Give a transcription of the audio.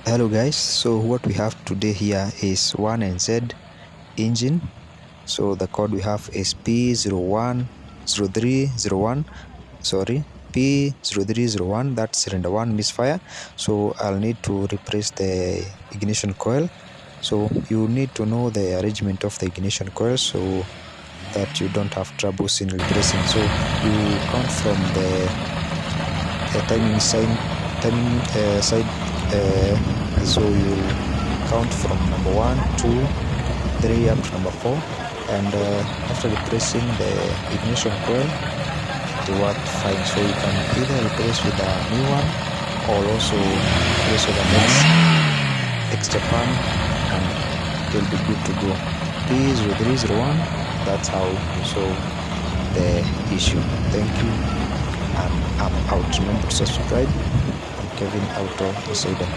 Hello guys, so what we have today here is 1NZ engine. So the code we have is P0301, sorry, P0301, that's cylinder 1 misfire. So I'll need to replace the ignition coil. So you need to know the arrangement of the ignition coil so that you don't have troubles in replacing. So you count from the timing side, so you'll count from number 1, 2, 3 up to number 4, and after replacing the ignition coil it worked fine. So you can either replace with a new one or also replace with an extra pan and you'll be good to go. P0301, that's how you solve the issue. Thank you, and I'm out. Remember to subscribe. I'm Kevin Auto Insider.